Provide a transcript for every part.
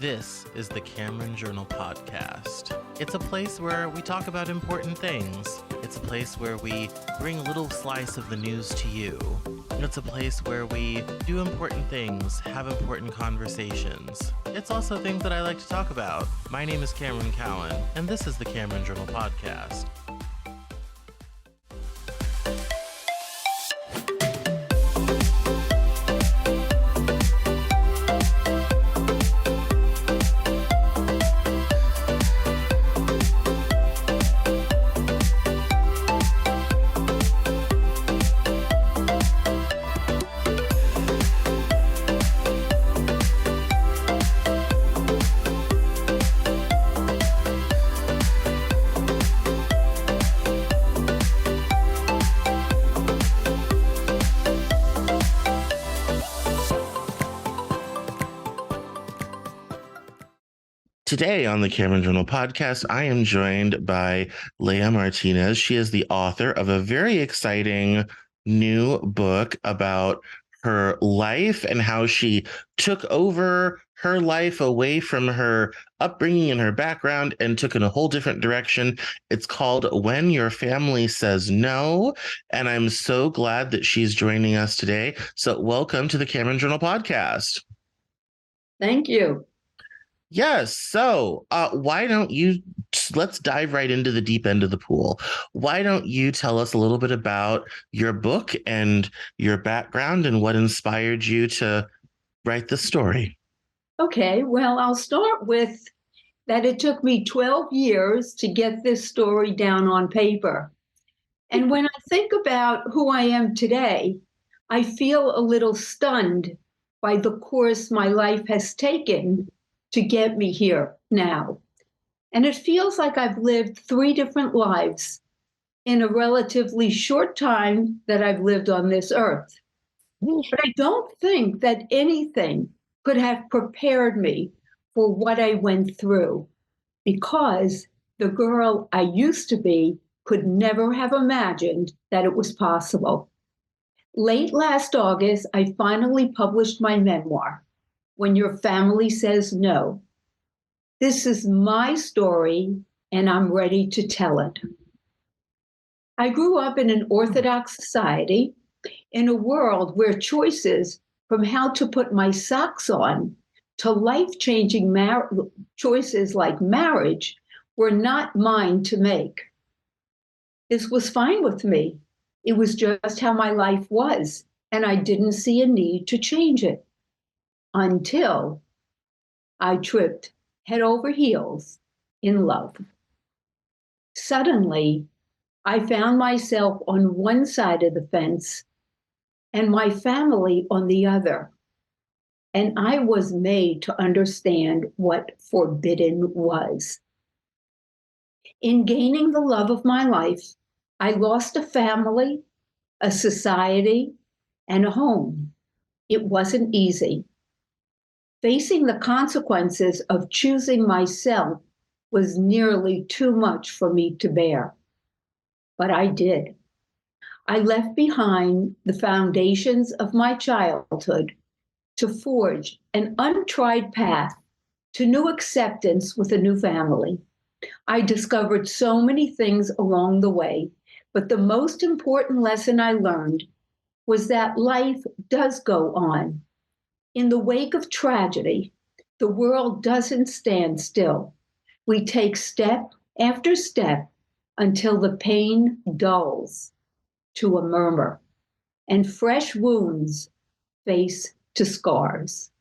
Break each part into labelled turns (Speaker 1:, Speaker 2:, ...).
Speaker 1: This is the Cameron Journal Podcast. It's a place where we talk about important things. It's a place where we bring a little slice of the news to you. It's a place where we do important things, have important conversations. It's also things that I like to talk about. My name is Cameron Cowan, and this is the Cameron Journal Podcast. Today on the Cameron Journal Podcast, I am joined by Laya Martinez. She is the author of a very exciting new book about her life and how she took over her life away from her upbringing and her background and took in a whole different direction. It's called When Your Family Says No, and I'm so glad that she's joining us today. So welcome to the Cameron Journal Podcast.
Speaker 2: Thank you.
Speaker 1: Yes. So why don't you, let's dive right into the deep end of the pool. Why don't you tell us a little bit about your book and your background and what inspired you to write this story?
Speaker 2: Okay, well, I'll start with that it took me 12 years to get this story down on paper. And when I think about who I am today, I feel a little stunned by the course my life has taken to get me here now. And it feels like I've lived 3 different lives in a relatively short time that I've lived on this earth. But I don't think that anything could have prepared me for what I went through, because the girl I used to be could never have imagined that it was possible. Late last August, I finally published my memoir, When Your Family Says No. This is my story, and I'm ready to tell it. I grew up in an Orthodox society, in a world where choices from how to put my socks on to life-changing choices like marriage were not mine to make. This was fine with me. It was just how my life was, and I didn't see a need to change it. Until I tripped head over heels in love. Suddenly, I found myself on one side of the fence and my family on the other. And I was made to understand what forbidden was. In gaining the love of my life, I lost a family, a society, and a home. It wasn't easy. Facing the consequences of choosing myself was nearly too much for me to bear. But I did. I left behind the foundations of my childhood to forge an untried path to new acceptance with a new family. I discovered so many things along the way, but the most important lesson I learned was that life does go on. In the wake of tragedy, the world doesn't stand still. We take step after step until the pain dulls to a murmur and fresh wounds face to scars.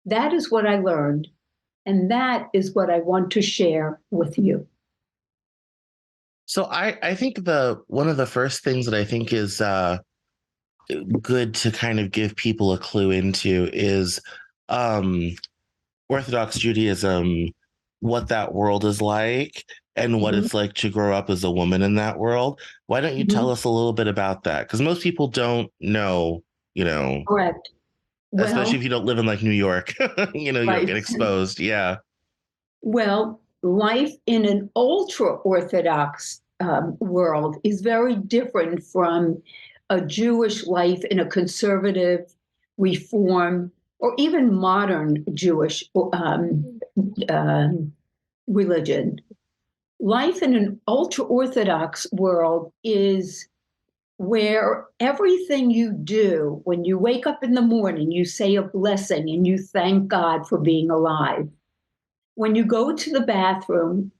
Speaker 2: That is what I learned, and that is what I want to share with you.
Speaker 1: So I think one of the first things that I think is good to kind of give people a clue into is Orthodox Judaism, what that world is like and what it's like to grow up as a woman in that world. Why don't you tell us a little bit about that? Because most people don't know,
Speaker 2: Correct.
Speaker 1: Especially if you don't live in like New York, you don't get exposed. Yeah.
Speaker 2: Well, life in an ultra-Orthodox world is very different from a Jewish life in a conservative, reform, or even modern Jewish religion. Life in an ultra-Orthodox world is where everything you do, when you wake up in the morning, you say a blessing and you thank God for being alive. When you go to the bathroom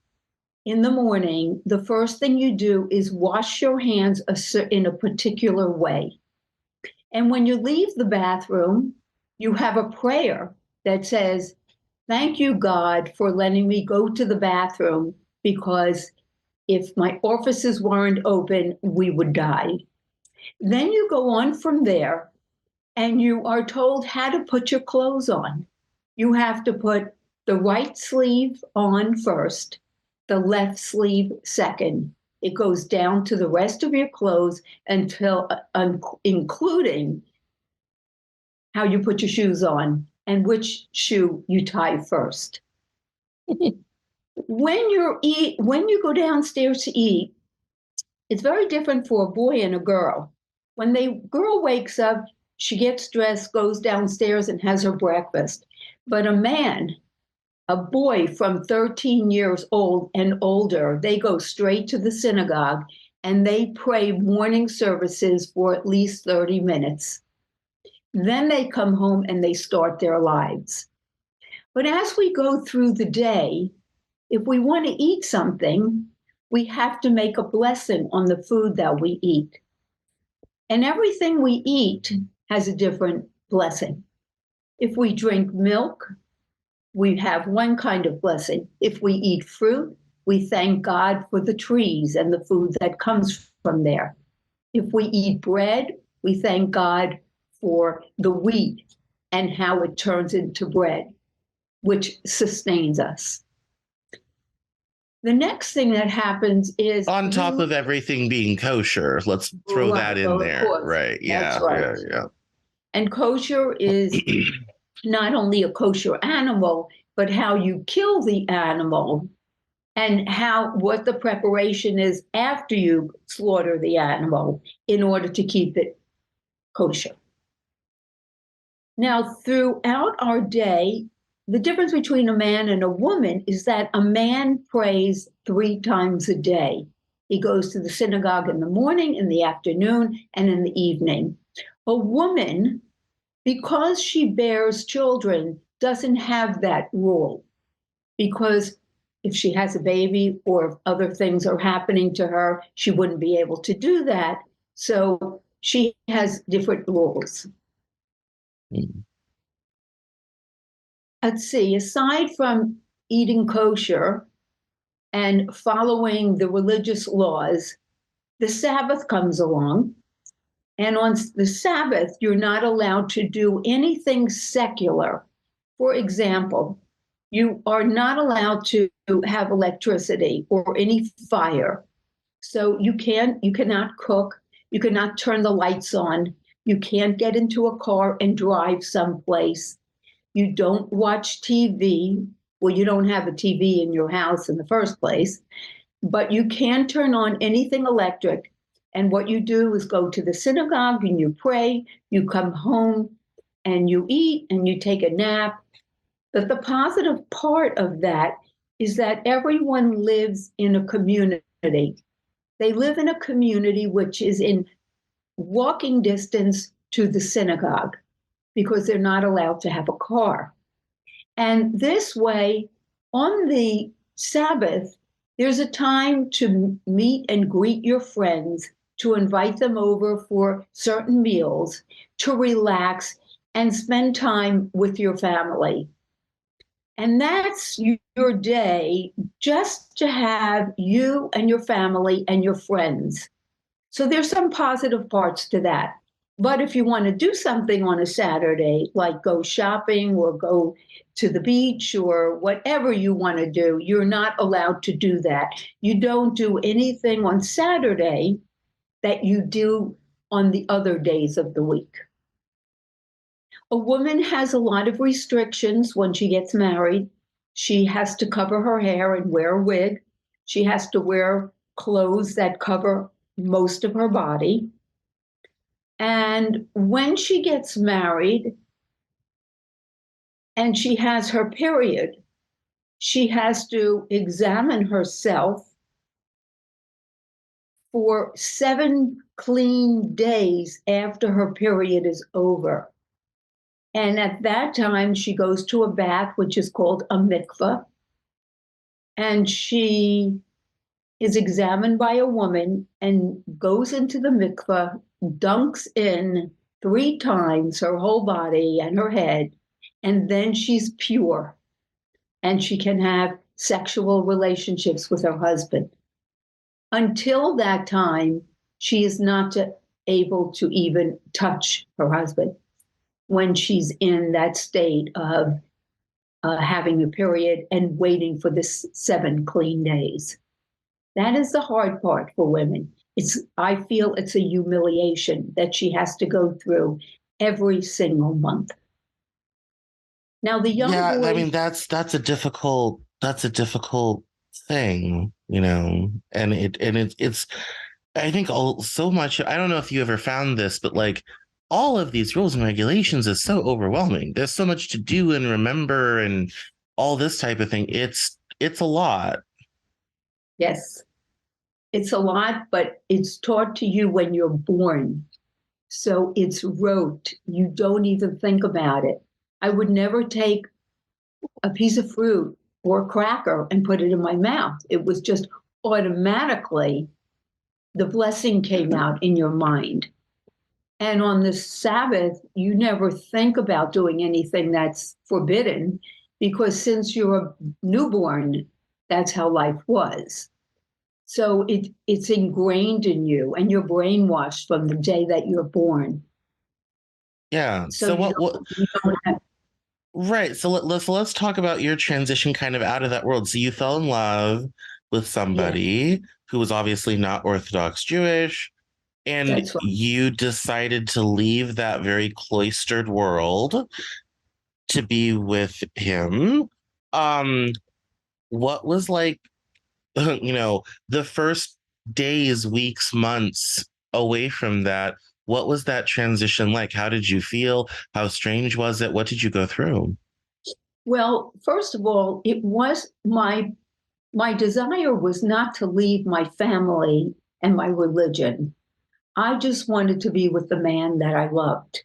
Speaker 2: in the morning, the first thing you do is wash your hands in a particular way. And when you leave the bathroom, you have a prayer that says, "Thank you, God, for letting me go to the bathroom, because if my orifices weren't open, we would die." Then you go on from there and you are told how to put your clothes on. You have to put the right sleeve on first, the left sleeve second. It goes down to the rest of your clothes until, including how you put your shoes on and which shoe you tie first. When you go downstairs to eat, it's very different for a boy and a girl. When the girl wakes up, she gets dressed, goes downstairs, and has her breakfast. But a boy from 13 years old and older, they go straight to the synagogue and they pray morning services for at least 30 minutes. Then they come home and they start their lives. But as we go through the day, if we want to eat something, we have to make a blessing on the food that we eat. And everything we eat has a different blessing. If we drink milk, we have one kind of blessing. If we eat fruit, we thank God for the trees and the food that comes from there. If we eat bread, we thank God for the wheat and how it turns into bread, which sustains us. The next thing that happens is,
Speaker 1: on top of everything being kosher. Let's throw that in there. Right.
Speaker 2: That's
Speaker 1: Yeah.
Speaker 2: right.
Speaker 1: Yeah.
Speaker 2: And kosher is not only a kosher animal, but how you kill the animal and what the preparation is after you slaughter the animal in order to keep it kosher. Now, throughout our day, the difference between a man and a woman is that a man prays 3 times a day. He goes to the synagogue in the morning, in the afternoon, and in the evening. A woman, because she bears children, doesn't have that rule, because if she has a baby or if other things are happening to her, she wouldn't be able to do that. So she has different rules.
Speaker 1: Mm-hmm.
Speaker 2: Let's see, aside from eating kosher and following the religious laws, the Sabbath comes along. And on the Sabbath, you're not allowed to do anything secular. For example, you are not allowed to have electricity or any fire. So you cannot cook, you cannot turn the lights on, you can't get into a car and drive someplace. You don't watch TV. Well, you don't have a TV in your house in the first place, but you can turn on anything electric. And what you do is go to the synagogue and you pray, you come home and you eat and you take a nap. But the positive part of that is that everyone lives in a community. They live in a community which is in walking distance to the synagogue because they're not allowed to have a car. And this way, on the Sabbath, there's a time to meet and greet your friends, to invite them over for certain meals, to relax and spend time with your family. And that's your day, just to have you and your family and your friends. So there's some positive parts to that. But if you want to do something on a Saturday, like go shopping or go to the beach or whatever you want to do, you're not allowed to do that. You don't do anything on Saturday that you do on the other days of the week. A woman has a lot of restrictions when she gets married. She has to cover her hair and wear a wig. She has to wear clothes that cover most of her body. And when she gets married, and she has her period, she has to examine herself for 7 clean days after her period is over. And at that time, she goes to a bath, which is called a mikveh, and she is examined by a woman and goes into the mikveh, dunks in 3 times her whole body and her head, and then she's pure and she can have sexual relationships with her husband. Until that time, she is not able to even touch her husband when she's in that state of having a period and waiting for this 7 clean days. That is the hard part for women. I feel it's a humiliation that she has to go through every single month. Now the young
Speaker 1: Yeah, I
Speaker 2: boy,
Speaker 1: mean that's a difficult thing, you know, and it's I think all so much. I don't know if you ever found this, but like all of these rules and regulations is so overwhelming. There's so much to do and remember and all this type of thing. It's a lot.
Speaker 2: yes, it's a lot, but it's taught to you when you're born. So it's rote. You don't even think about it. I would never take a piece of fruit or a cracker and put it in my mouth. It was just automatically the blessing came out in your mind. And on the Sabbath, you never think about doing anything that's forbidden because since you're a newborn, that's how life was. So it's ingrained in you and you're brainwashed from the day that you're born.
Speaker 1: Yeah.
Speaker 2: So
Speaker 1: So
Speaker 2: you don't have,
Speaker 1: right. So let's talk about your transition kind of out of that world. So you fell in love with
Speaker 2: yeah,
Speaker 1: somebody who was obviously not Orthodox Jewish, and
Speaker 2: that's right.
Speaker 1: you decided to leave that very cloistered world to be with him. Um, what was like, the first days, weeks, months away from that? What was that transition like? How did you feel? How strange was it? What did you go through?
Speaker 2: Well, first of all, it was my desire was not to leave my family and my religion. I just wanted to be with the man that I loved,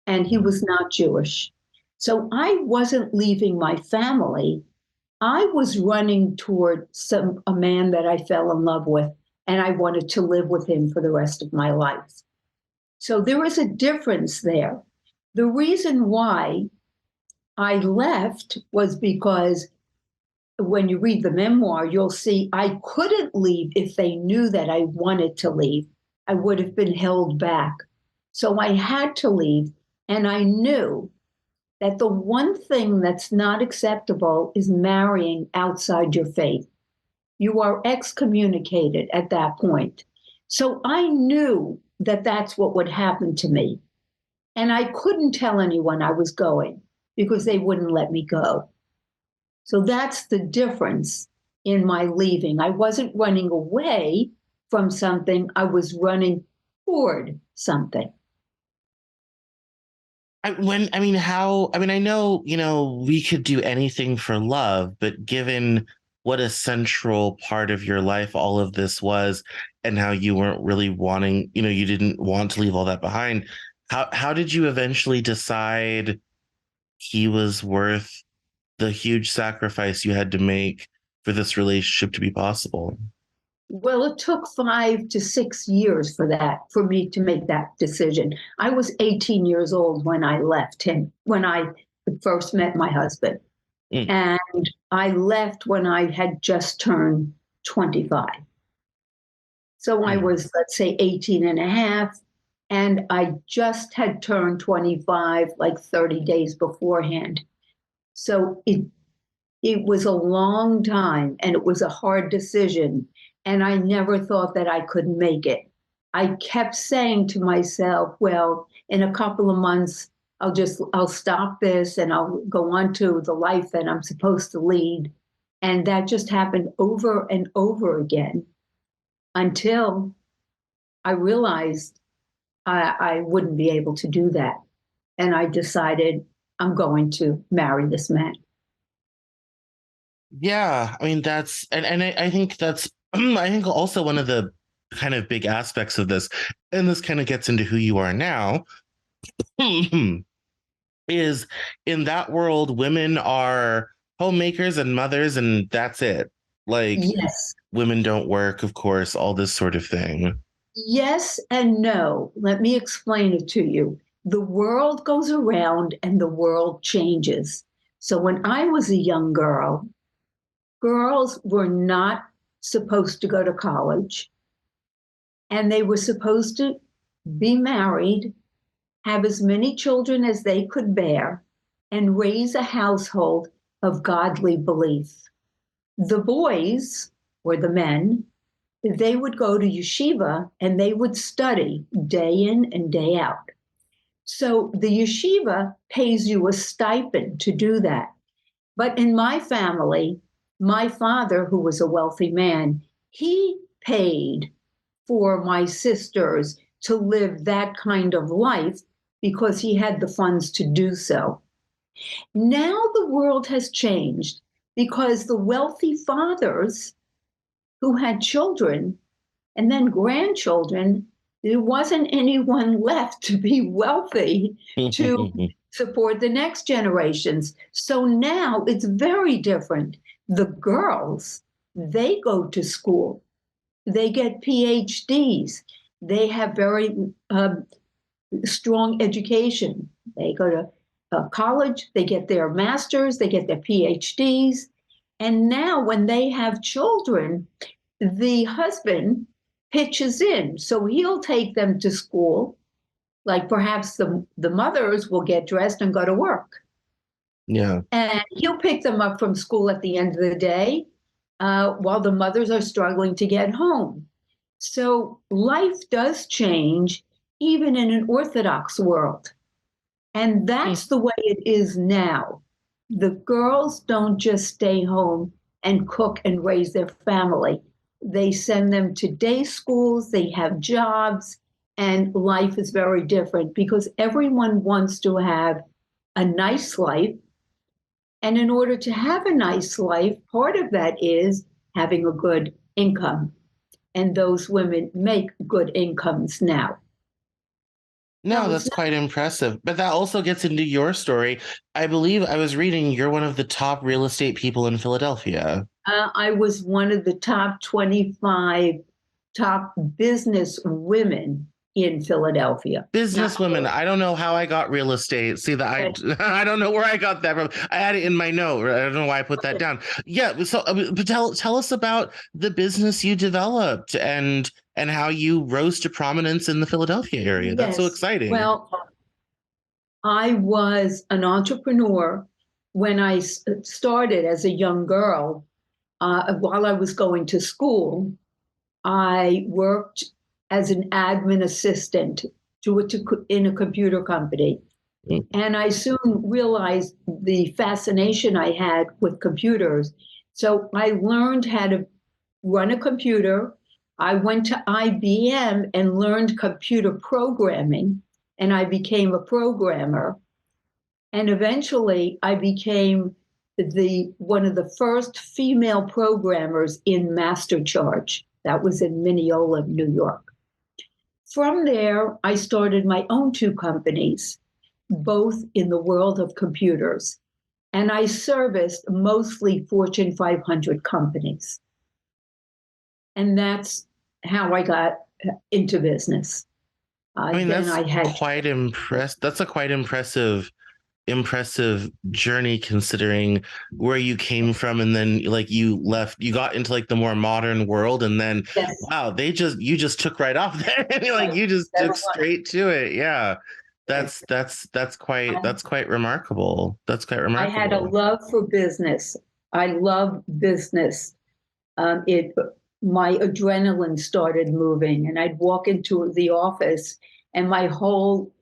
Speaker 2: and he was not Jewish. So I wasn't leaving my family. I was running toward a man that I fell in love with, and I wanted to live with him for the rest of my life. So there was a difference there. The reason why I left was because when you read the memoir, you'll see I couldn't leave if they knew that I wanted to leave. I would have been held back. So I had to leave. And I knew that the one thing that's not acceptable is marrying outside your faith. You are excommunicated at that point. So I knew that that's what would happen to me. And I couldn't tell anyone I was going because they wouldn't let me go. So that's the difference in my leaving. I wasn't running away from something, I was running toward something.
Speaker 1: I know, we could do anything for love, but given what a central part of your life all of this was, and how you weren't really wanting, you didn't want to leave all that behind, how did you eventually decide he was worth the huge sacrifice you had to make for this relationship to be possible?
Speaker 2: Well, it took 5 to 6 years for me to make that decision. I was 18 years old when I left him, when I first met my husband.
Speaker 1: Mm,
Speaker 2: And I left when I had just turned 25. So I
Speaker 1: mm,
Speaker 2: was, let's say, 18 and a half, and I just had turned 25 like 30 days beforehand. So it was a long time and it was a hard decision. And I never thought that I could make it. I kept saying to myself, well, in a couple of months, I'll stop this and I'll go on to the life that I'm supposed to lead. And that just happened over and over again until I realized I wouldn't be able to do that. And I decided I'm going to marry this man.
Speaker 1: Yeah, I mean I think that's I think also one of the kind of big aspects of this, and this kind of gets into who you are now, is in that world, women are homemakers and mothers, and that's it. Like
Speaker 2: Yes.
Speaker 1: women don't work, of course, all this sort of thing.
Speaker 2: Yes and no. Let me explain it to you. The world goes around and the world changes. So when I was a young girl, girls were not supposed to go to college and they were supposed to be married, have as many children as they could bear, and raise a household of godly belief. The boys, or the men, they would go to yeshiva and they would study day in and day out. So the yeshiva pays you a stipend to do that. But in my family, my father, who was a wealthy man, he paid for my sisters to live that kind of life because he had the funds to do so. Now the world has changed because the wealthy fathers who had children and then grandchildren, there wasn't anyone left to be wealthy to support the next generations. So now it's very different. The girls, they go to school, they get PhDs, they have very strong education. They go to college, they get their masters, they get their PhDs. And now, when they have children, the husband pitches in. So he'll take them to school, like perhaps the mothers will get dressed and go to work.
Speaker 1: Yeah.
Speaker 2: And he'll pick them up from school at the end of the day while the mothers are struggling to get home. So life does change even in an Orthodox world. And that's the way it is now. The girls don't just stay home and cook and raise their family. They send them to day schools, they have jobs, and life is very different because everyone wants to have a nice life. And in order to have a nice life, part of that is having a good income. And those women make good incomes now.
Speaker 1: No,
Speaker 2: Now, it's
Speaker 1: that's
Speaker 2: not,
Speaker 1: quite impressive. But that also gets into your story. I believe I was reading you're one of the top real estate people in Philadelphia.
Speaker 2: I was one of the top 25 top business women in Philadelphia. Not
Speaker 1: Businesswomen. I don't know how I got real estate. See that I
Speaker 2: okay,
Speaker 1: I don't know where I got that from. I had it in my note. I don't know why I put that down. Yeah, so but tell us about the business you developed and how you rose to prominence in the Philadelphia area. That's so
Speaker 2: yes.
Speaker 1: exciting.
Speaker 2: Well, I was an entrepreneur when I started as a young girl. While I was going to school, I worked as an admin assistant in a computer company.
Speaker 1: Mm.
Speaker 2: And I soon realized the fascination I had with computers. So I learned how to run a computer. I went to IBM and learned computer programming, and I became a programmer. And eventually, I became the one of the first female programmers in Master Charge. That was in Mineola, New York. From there, I started my own two companies, both in the world of computers. And I serviced mostly Fortune 500 companies. And that's how I got into business.
Speaker 1: I mean,
Speaker 2: Then
Speaker 1: that's
Speaker 2: I had,
Speaker 1: quite impressed. That's a quite impressive journey considering where you came from and then like you got into like the more modern world and then
Speaker 2: yes,
Speaker 1: wow you just took right off there. I mean, like you just took
Speaker 2: that's what,
Speaker 1: straight to it. Yeah,
Speaker 2: yes.
Speaker 1: that's quite remarkable. That's quite
Speaker 2: I had a
Speaker 1: remarkable.
Speaker 2: love for business. I love business. It My adrenaline started moving, and I'd walk into the office, and my whole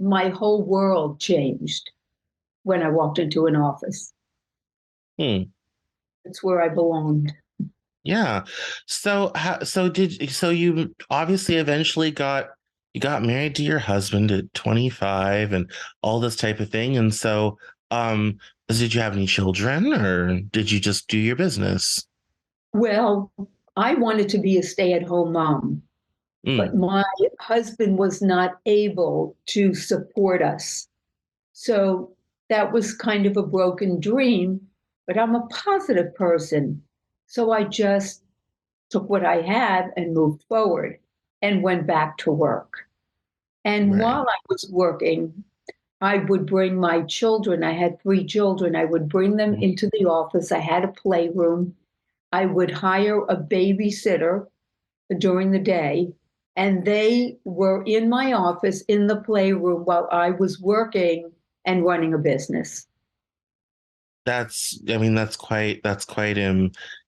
Speaker 2: world changed when I walked into an office.
Speaker 1: Hmm.
Speaker 2: It's where I belonged.
Speaker 1: Yeah. So you obviously eventually got you got married to your husband at 25 and all this type of thing. And so, um, did you have any children or did you just do your business?
Speaker 2: Well, I wanted to be a stay-at-home mom, but
Speaker 1: Mm,
Speaker 2: my husband was not able to support us. So that was kind of a broken dream, but I'm a positive person. So I just took what I had and moved forward and went back to work. And
Speaker 1: right.
Speaker 2: while I was working, I would bring my children. I had three children. I would bring them into the office. I had a playroom. I would hire a babysitter during the day, and they were in my office in the playroom while I was working and running a business.
Speaker 1: I mean, that's quite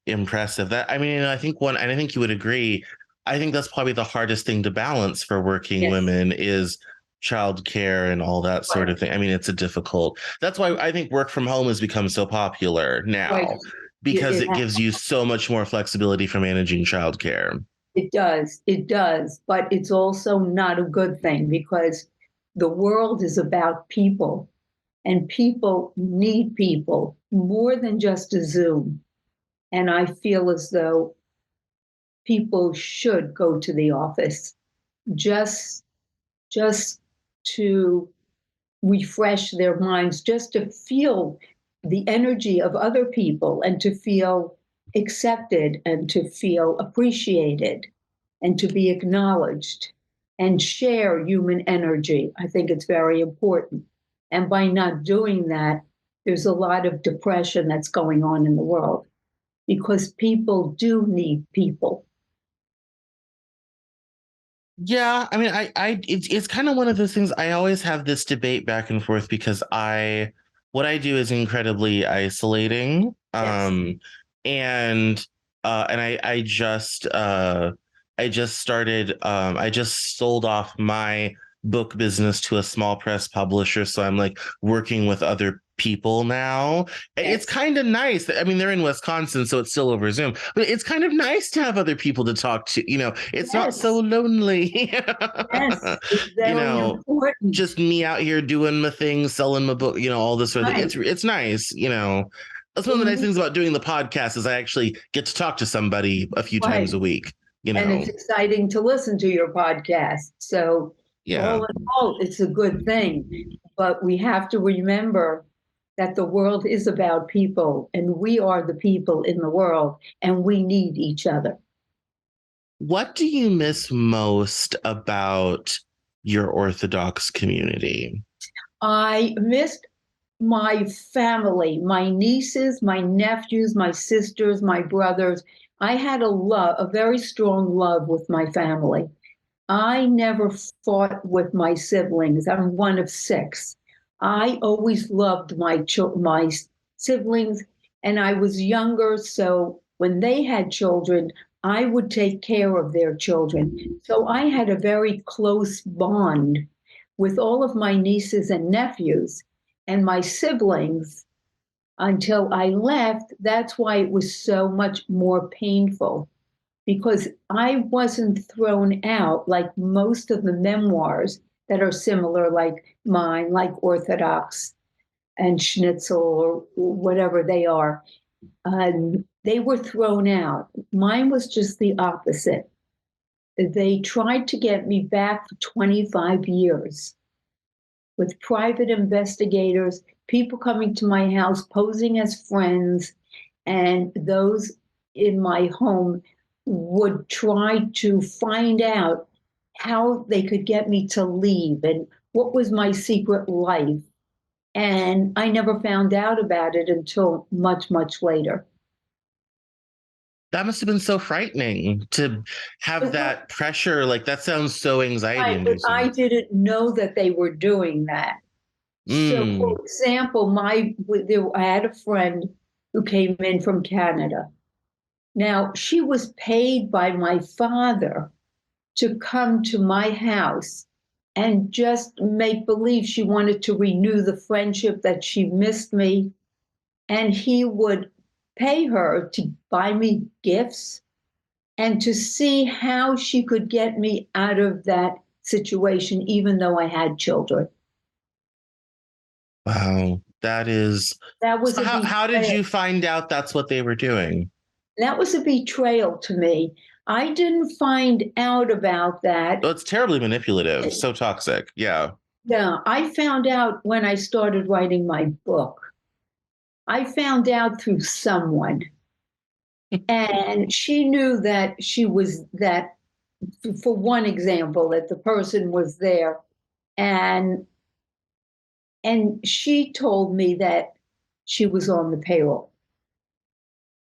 Speaker 1: impressive. I mean, I think and I think you would agree. I think that's probably the hardest thing to balance for working
Speaker 2: Yes,
Speaker 1: women is childcare and all that sort
Speaker 2: right,
Speaker 1: of thing. I mean, it's a difficult. That's why I think work from home has become so popular
Speaker 2: right.
Speaker 1: now because it gives you so much more flexibility for managing childcare.
Speaker 2: It does, but it's also not a good thing because the world is about people, and people need people more than just a Zoom. And I feel as though people should go to the office just just to refresh their minds, just to feel the energy of other people and to feel accepted and to feel appreciated and to be acknowledged and share human energy. I think it's very important. And by not doing that, there's a lot of depression that's going on in the world because people do need people.
Speaker 1: Yeah, I mean, it's kind of one of those things. I always have this debate back and forth because what I do is incredibly isolating.
Speaker 2: Yes.
Speaker 1: And I just started, I just sold off my book business to a small press publisher. So I'm like working with other people now. It's
Speaker 2: Yes.
Speaker 1: kind of nice. I mean, they're in Wisconsin, so it's still over Zoom, but it's kind of nice to have other people to talk to. It's not so
Speaker 2: Yes.
Speaker 1: lonely.
Speaker 2: Yes. It's
Speaker 1: you
Speaker 2: very
Speaker 1: know,
Speaker 2: important.
Speaker 1: just me out here doing my thing, selling my book, all this sort of thing.
Speaker 2: Right.
Speaker 1: It's nice. That's one of the nice
Speaker 2: Mhm.
Speaker 1: things about doing the podcast is I actually get to talk to somebody a few times
Speaker 2: Right.
Speaker 1: a week, you
Speaker 2: And it's
Speaker 1: know.
Speaker 2: exciting to listen to your podcast. So,
Speaker 1: Yeah.
Speaker 2: all in all, it's a good thing. But we have to remember that the world is about people, and we are the people in the world, and we need each other.
Speaker 1: What do you miss most about your Orthodox community?
Speaker 2: I missed my family, my nieces, my nephews, my sisters, my brothers. I had a very strong love with my family. I never fought with my siblings. I'm one of six. I always loved my siblings, and I was younger, so when they had children, I would take care of their children. So I had a very close bond with all of my nieces and nephews and my siblings until I left. That's why it was so much more painful because I wasn't thrown out like most of the memoirs that are similar, like mine, like Orthodox and Schnitzel or whatever they are. They were thrown out. Mine was just the opposite. They tried to get me back for 25 years with private investigators, people coming to my house posing as friends, and those in my home would try to find out how they could get me to leave and what was my secret life. And I never found out about it until much, much later.
Speaker 1: That must have been so frightening to have that pressure. Like that sounds so anxiety
Speaker 2: I
Speaker 1: inducing.
Speaker 2: didn't know that they were doing that. So,
Speaker 1: Mm.
Speaker 2: for example, I had a friend who came in from Canada. Now, she was paid by my father to come to my house and just make believe she wanted to renew the friendship, that she missed me. And he would pay her to buy me gifts and to see how she could get me out of that situation, even though I had children.
Speaker 1: Wow. That is
Speaker 2: That was
Speaker 1: so
Speaker 2: a
Speaker 1: how did
Speaker 2: betrayal.
Speaker 1: you find out that's what they were doing?
Speaker 2: That was a betrayal to me. I didn't find out about that.
Speaker 1: Oh, it's terribly manipulative, so toxic. Yeah.
Speaker 2: Yeah, I found out when I started writing my book. I found out through someone, and she knew that she was that, for one example, that the person was there, and she told me that she was on the payroll.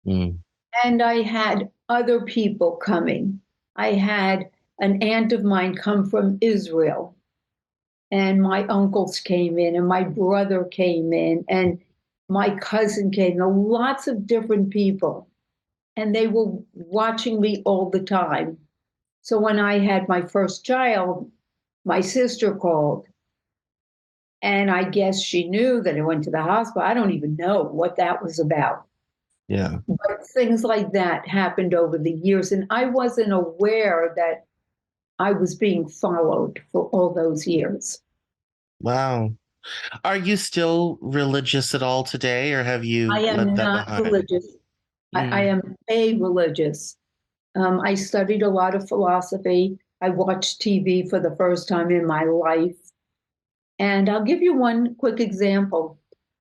Speaker 1: Mm,
Speaker 2: And I had other people coming. I had an aunt of mine come from Israel, and my uncles came in, and my brother came in, and my cousin came in, lots of different people. And they were watching me all the time. So when I had my first child, my sister called, and I guess she knew that I went to the hospital. I don't even know what that was about.
Speaker 1: yeah.
Speaker 2: But things like that happened over the years, and I wasn't aware that I was being followed for all those years.
Speaker 1: Wow. Are you still religious at all today, or have
Speaker 2: I
Speaker 1: you let
Speaker 2: am
Speaker 1: that
Speaker 2: not
Speaker 1: behind?
Speaker 2: religious. I
Speaker 1: Mm,
Speaker 2: am a religious. I studied a lot of philosophy. I watched TV for the first time in my life. And I'll give you one quick example.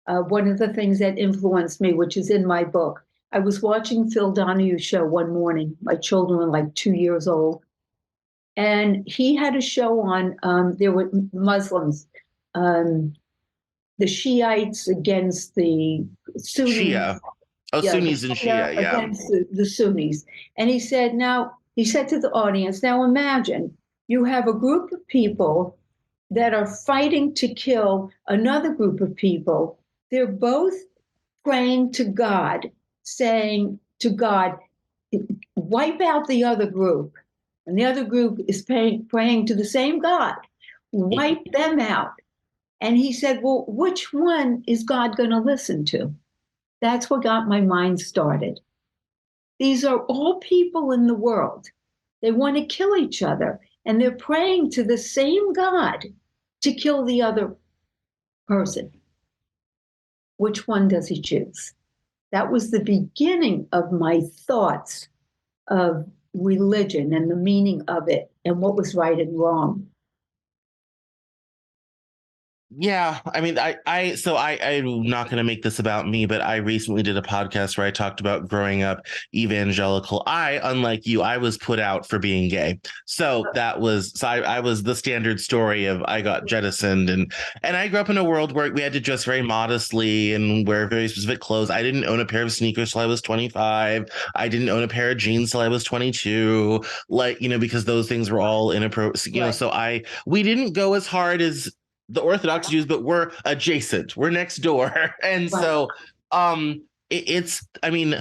Speaker 2: One of the things that influenced me, which is in my book, I was watching Phil Donahue's show one morning. My children were like 2 years old. And he had a show on, there were Muslims, um, the Shiites against the Sunnis.
Speaker 1: Shia. Oh,
Speaker 2: Yeah, the
Speaker 1: Sunnis and
Speaker 2: Shia
Speaker 1: Shia. Yeah.
Speaker 2: against the Sunnis. And he said to the audience, now imagine you have a group of people that are fighting to kill another group of people. They're both praying to God, saying to God, wipe out the other group. And the other group is praying to the same God, wipe them out. And he said, well, which one is God going to listen to? That's what got my mind started. These are all people in the world. They want to kill each other, and they're praying to the same God to kill the other person. Which one does he choose? That was the beginning of my thoughts of religion and the meaning of it and what was right and wrong.
Speaker 1: Yeah, I mean, I'm not going to make this about me, but I recently did a podcast where I talked about growing up evangelical. Unlike you, I was put out for being gay. I was the standard story of I got jettisoned, and I grew up in a world where we had to dress very modestly and wear very specific clothes. I didn't own a pair of sneakers till I was 25. I didn't own a pair of jeans till I was 22, because those things were all inappropriate,
Speaker 2: Right,
Speaker 1: so we didn't go as hard as the Orthodox Jews, but we're adjacent. We're next door. And
Speaker 2: right,
Speaker 1: so I mean,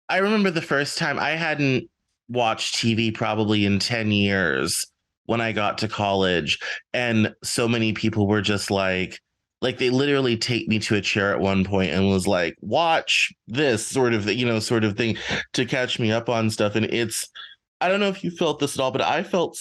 Speaker 1: I remember the first time I hadn't watched TV probably in 10 years when I got to college. And so many people were just like they literally take me to a chair at one point and was like, watch this sort of thing to catch me up on stuff. And I don't know if you felt this at all, but I felt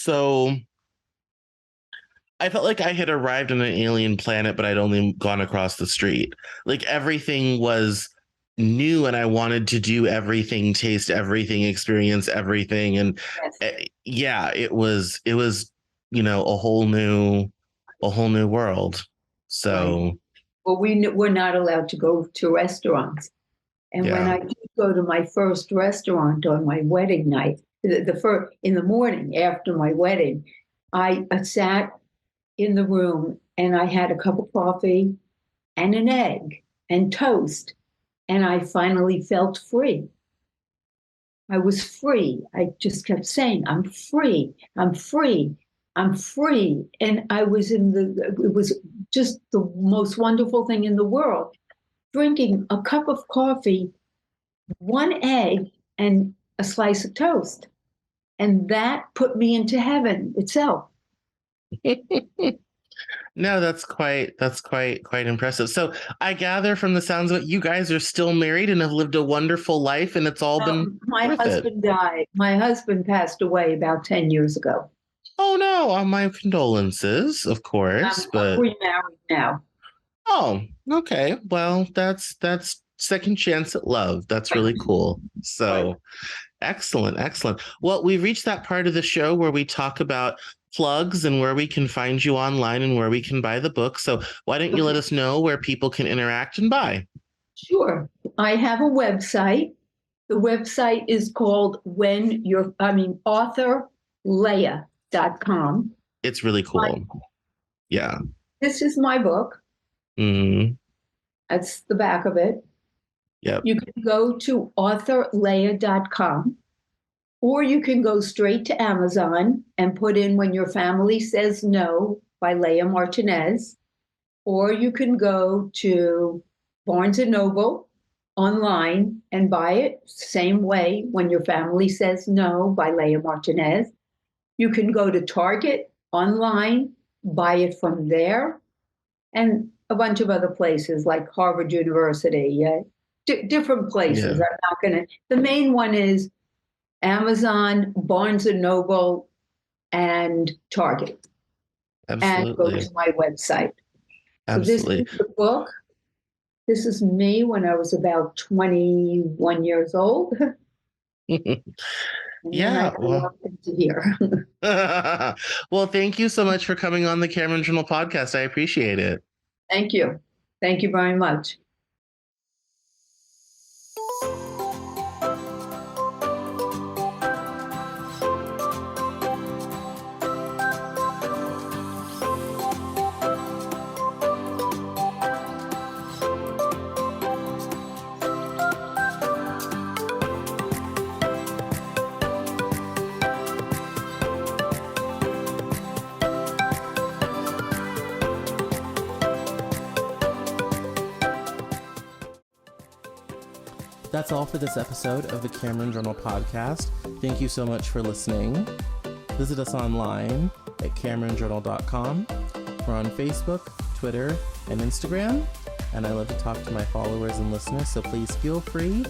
Speaker 1: like I had arrived on an alien planet, but I'd only gone across the street. Like everything was new, and I wanted to do everything, taste everything, experience everything. And
Speaker 2: yes,
Speaker 1: yeah, it was, a whole new world.
Speaker 2: right.
Speaker 1: So
Speaker 2: Well, we're not allowed to go to restaurants. And when
Speaker 1: yeah.
Speaker 2: I did go to my first restaurant on my wedding night, the first in the morning after my wedding, I sat in the room and I had a cup of coffee and an egg and toast, and I finally felt free. I was free. I just kept saying, I'm free, I'm free, I'm free. And it was just the most wonderful thing in the world. Drinking a cup of coffee, one egg, and a slice of toast. And that put me into heaven itself.
Speaker 1: No, quite impressive. So I gather from the sounds of it, you guys are still married and have lived a wonderful life, and it's all been
Speaker 2: My
Speaker 1: worth it.
Speaker 2: husband died. My husband passed away about 10 years ago.
Speaker 1: Oh no, my condolences, of course,
Speaker 2: I'm
Speaker 1: but
Speaker 2: remarried now.
Speaker 1: oh, okay. Well, that's second chance at love. That's
Speaker 2: Right,
Speaker 1: really cool.
Speaker 2: right.
Speaker 1: So excellent, excellent. Well, we've reached that part of the show where we talk about plugs and where we can find you online and where we can buy the book. So why don't you let
Speaker 2: Okay,
Speaker 1: us know where people can interact and buy?
Speaker 2: sure. I have a website. The website is called authorleah.com.
Speaker 1: It's really
Speaker 2: My,
Speaker 1: cool. Yeah.
Speaker 2: this is my book.
Speaker 1: Hmm.
Speaker 2: That's the back of it.
Speaker 1: Yep.
Speaker 2: You can go to authorleah.com, or you can go straight to Amazon and put in When Your Family Says No by Laya Martinez, or you can go to Barnes and Noble online and buy it same way, When Your Family Says No by Laya Martinez. You can go to Target online, buy it from there, and a bunch of other places like Harvard University, different places.
Speaker 1: Yeah.
Speaker 2: I'm not going to, the main one is Amazon, Barnes and Noble, and Target, and go
Speaker 1: Absolutely.
Speaker 2: to my website. So this
Speaker 1: Absolutely.
Speaker 2: is the book. This is me when I was about 21 years old. And then I
Speaker 1: Yeah.
Speaker 2: got
Speaker 1: Well,
Speaker 2: up into here.
Speaker 1: well, thank you so much for coming on the Cameron Journal podcast. I appreciate it.
Speaker 2: Thank you. Thank you very much.
Speaker 1: That's all for this episode of the Cameron Journal podcast. Thank you so much for listening. Visit us online at CameronJournal.com. We're on Facebook, Twitter, and Instagram. And I love to talk to my followers and listeners, so please feel free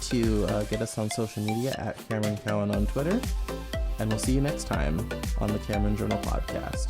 Speaker 1: to get us on social media at Cameron Cowan on Twitter. And we'll see you next time on the Cameron Journal podcast.